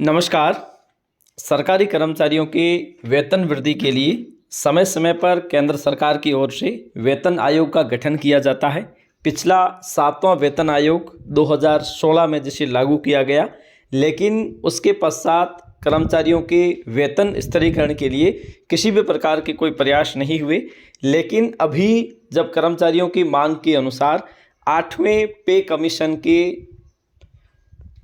नमस्कार। सरकारी कर्मचारियों के वेतन वृद्धि के लिए समय समय पर केंद्र सरकार की ओर से वेतन आयोग का गठन किया जाता है। पिछला 7वां वेतन आयोग 2016 में जिसे लागू किया गया, लेकिन उसके पश्चात कर्मचारियों के वेतन स्तरीकरण के लिए किसी भी प्रकार के कोई प्रयास नहीं हुए। लेकिन अभी जब कर्मचारियों की मांग के अनुसार 8वें पे कमीशन के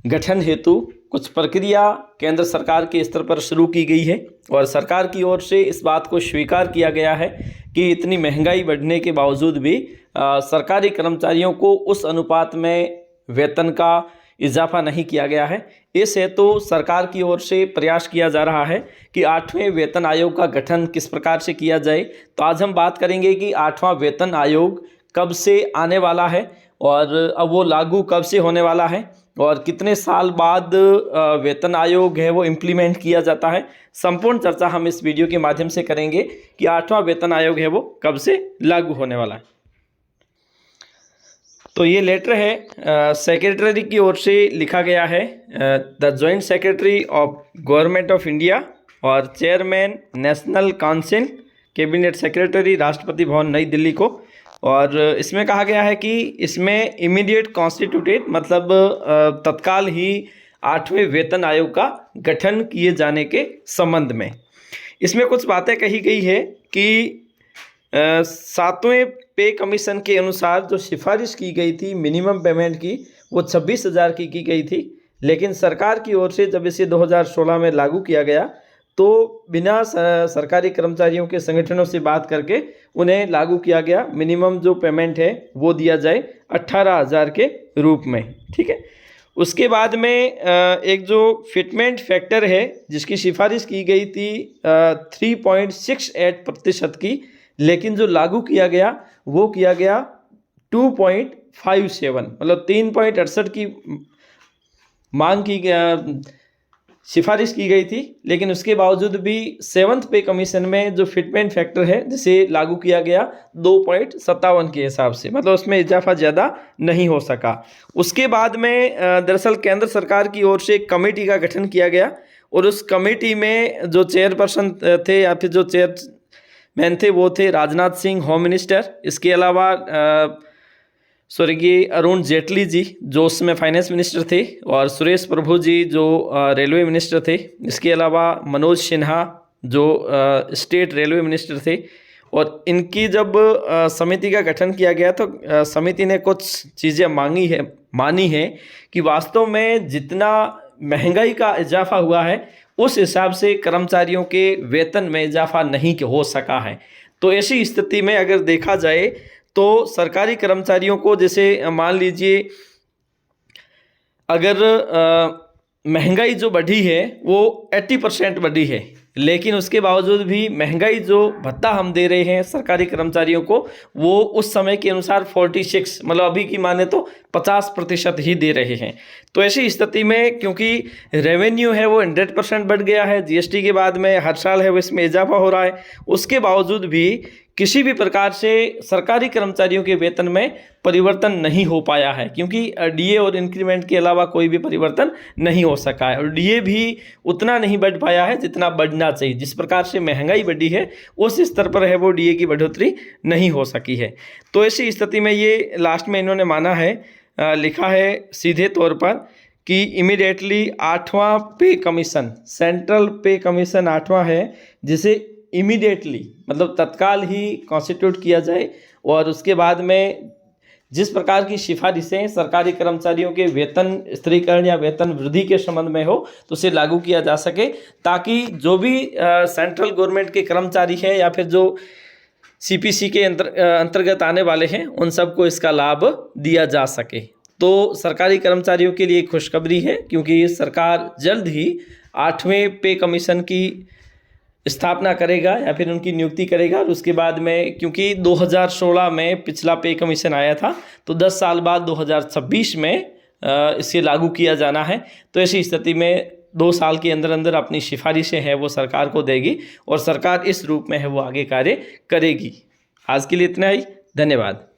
गठन हेतु कुछ प्रक्रिया केंद्र सरकार के स्तर पर शुरू की गई है और सरकार की ओर से इस बात को स्वीकार किया गया है कि इतनी महंगाई बढ़ने के बावजूद भी सरकारी कर्मचारियों को उस अनुपात में वेतन का इजाफा नहीं किया गया है। इस हेतु सरकार की ओर से प्रयास किया जा रहा है कि 8वें वेतन आयोग का गठन किस प्रकार से किया जाए। तो आज हम बात करेंगे कि 8वां वेतन आयोग कब से आने वाला है और अब वो लागू कब से होने वाला है और कितने साल बाद वेतन आयोग है वो इम्प्लीमेंट किया जाता है। संपूर्ण चर्चा हम इस वीडियो के माध्यम से करेंगे कि 8वां वेतन आयोग है वो कब से लागू होने वाला है। तो ये लेटर है सेक्रेटरी की ओर से लिखा गया है, the joint secretary of government of India और chairman national council cabinet secretary Rashtrapati Bhavan नई दिल्ली को। और इसमें कहा गया है कि इसमें इमीडिएट कॉन्स्टिट्यूटेड मतलब तत्काल ही 8वें वेतन आयोग का गठन किए जाने के संबंध में इसमें कुछ बातें कही गई है कि 7वें पे कमीशन के अनुसार जो सिफारिश की गई थी मिनिमम पेमेंट की वो 26,000 की गई थी। लेकिन सरकार की ओर से जब इसे 2016 में लागू किया गया तो बिना सरकारी कर्मचारियों के संगठनों से बात करके उन्हें लागू किया गया। मिनिमम जो पेमेंट है वो दिया जाए 18,000 के रूप में, ठीक है। उसके बाद में एक जो फिटमेंट फैक्टर है जिसकी सिफारिश की गई थी 3.68% की, लेकिन जो लागू किया गया वो किया गया 2.57 मतलब 3.68 की मांग की सिफारिश की गई थी। लेकिन उसके बावजूद भी 7th पे कमीशन में जो फिटमेंट फैक्टर है जिसे लागू किया गया 2.57 के हिसाब से, मतलब उसमें इजाफा ज़्यादा नहीं हो सका। उसके बाद में दरअसल केंद्र सरकार की ओर से एक कमेटी का गठन किया गया और उस कमेटी में जो चेयरपर्सन थे या फिर जो चेयरमैन थे वो थे राजनाथ सिंह होम मिनिस्टर। इसके अलावा स्वर्गीय अरुण जेटली जी जो उसमें फाइनेंस मिनिस्टर थे और सुरेश प्रभु जी जो रेलवे मिनिस्टर थे। इसके अलावा मनोज सिन्हा जो स्टेट रेलवे मिनिस्टर थे। और इनकी जब समिति का गठन किया गया तो समिति ने कुछ चीज़ें मानी है कि वास्तव में जितना महंगाई का इजाफा हुआ है उस हिसाब से कर्मचारियों के वेतन में इजाफा नहीं हो सका है। तो ऐसी स्थिति में अगर देखा जाए तो सरकारी कर्मचारियों को जैसे मान लीजिए अगर महंगाई जो बढ़ी है वो 80% बढ़ी है, लेकिन उसके बावजूद भी महंगाई जो भत्ता हम दे रहे हैं सरकारी कर्मचारियों को वो उस समय के अनुसार 46 मतलब अभी की माने तो 50% ही दे रहे हैं। तो ऐसी स्थिति में क्योंकि रेवेन्यू है वो 100% बढ़ गया है, जीएसटी के बाद में हर साल है वो इसमें इजाफा हो रहा है, उसके बावजूद भी किसी भी प्रकार से सरकारी कर्मचारियों के वेतन में परिवर्तन नहीं हो पाया है क्योंकि डीए और इंक्रीमेंट के अलावा कोई भी परिवर्तन नहीं हो सका है। और डीए भी उतना नहीं बढ़ पाया है जितना बढ़ना चाहिए। जिस प्रकार से महंगाई बढ़ी है उस स्तर पर है वो डीए की बढ़ोतरी नहीं हो सकी है। तो ऐसी स्थिति में ये लास्ट में इन्होंने माना है, लिखा है सीधे तौर पर कि इमीडिएटली 8वां पे कमीशन, सेंट्रल पे कमीशन 8वां है जिसे इमीडिएटली मतलब तत्काल ही कॉन्स्टिट्यूट किया जाए और उसके बाद में जिस प्रकार की सिफारिशें सरकारी कर्मचारियों के वेतन स्थिरीकरण या वेतन वृद्धि के संबंध में हो तो उसे लागू किया जा सके, ताकि जो भी सेंट्रल गवर्नमेंट के कर्मचारी हैं या फिर जो सीपीसी के अंतर्गत आने वाले हैं उन सबको इसका लाभ दिया जा सके। तो सरकारी कर्मचारियों के लिए खुशखबरी है क्योंकि सरकार जल्द ही 8वें पे कमीशन की स्थापना करेगा या फिर उनकी नियुक्ति करेगा। और उसके बाद में क्योंकि 2016 में पिछला पे कमीशन आया था तो 10 साल बाद 2026 में इसे लागू किया जाना है। तो ऐसी स्थिति में 2 साल के अंदर अंदर अपनी सिफारिशें हैं वो सरकार को देगी और सरकार इस रूप में है वो आगे कार्य करेगी। आज के लिए इतना ही, धन्यवाद।